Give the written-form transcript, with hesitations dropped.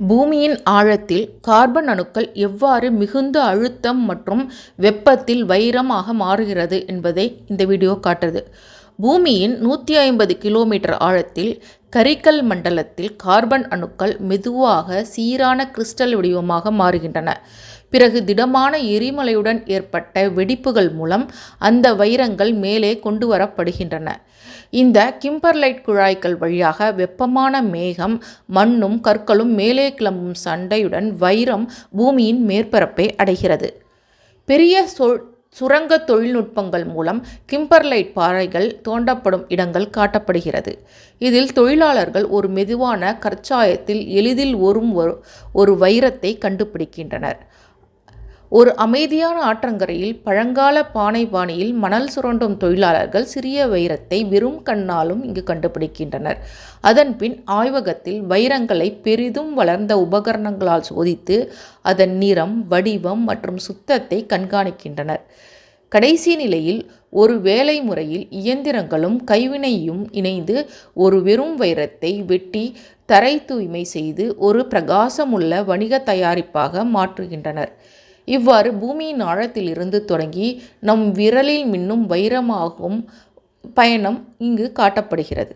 பூமியின் ஆழத்தில் கார்பன் அணுக்கள் எவ்வாறு மிகுந்த அழுத்தம் மற்றும் வெப்பத்தில் வைரமாக மாறுகிறது என்பதை இந்த வீடியோ காட்டுது. பூமியின் 150 கிலோமீட்டர் ஆழத்தில் கரிக்கல் மண்டலத்தில் கார்பன் அணுக்கள் மெதுவாக சீரான கிறிஸ்டல் வடிவமாக மாறுகின்றன. பிறகு திடமான எரிமலையுடன் ஏற்பட்ட வெடிப்புகள் மூலம் அந்த வைரங்கள் மேலே கொண்டு வரப்படுகின்றன. இந்த கிம்பர்லைட் குழாய்கள் வழியாக வெப்பமான மேகம், மண்ணும் கற்களும் மேலே கிளம்பும் சண்டையுடன் வைரம் பூமியின் மேற்பரப்பை அடைகிறது. பெரிய சுரங்க தொழில்நுட்பங்கள் மூலம் கிம்பர்லைட் பாறைகள் தோண்டப்படும் இடங்கள் காட்டப்படுகிறது. இதில் தொழிலாளர்கள் ஒரு மெதுவான கற்சாயத்தில் எளிதில் ஒரு வைரத்தை கண்டுபிடிக்கின்றனர். ஒரு அமைதியான ஆற்றங்கரையில் பழங்கால பானை பாணியில் மணல் சுரண்டும் தொழிலாளர்கள் சிறிய வைரத்தை வெறும் கண்ணாலும் இங்கு கண்டுபிடிக்கின்றனர். அதன்பின் ஆய்வகத்தில் வைரங்களை பெரிதும் வளர்ந்த உபகரணங்களால் சோதித்து அதன் நிறம், வடிவம் மற்றும் சுத்தத்தை கண்காணிக்கின்றனர். கடைசி நிலையில் ஒரு வேலை முறையில் இயந்திரங்களும் கைவினையும் இணைந்து ஒரு வெறும் வைரத்தை வெட்டி தரை தூய்மை செய்து ஒரு பிரகாசமுள்ள வணிக தயாரிப்பாக மாற்றுகின்றனர். இவ்வாறு பூமியின் ஆழத்திலிருந்து தொடங்கி நம் விரலில் மின்னும் வைரமாகும் பயணம் இங்கு காட்டப்படுகிறது.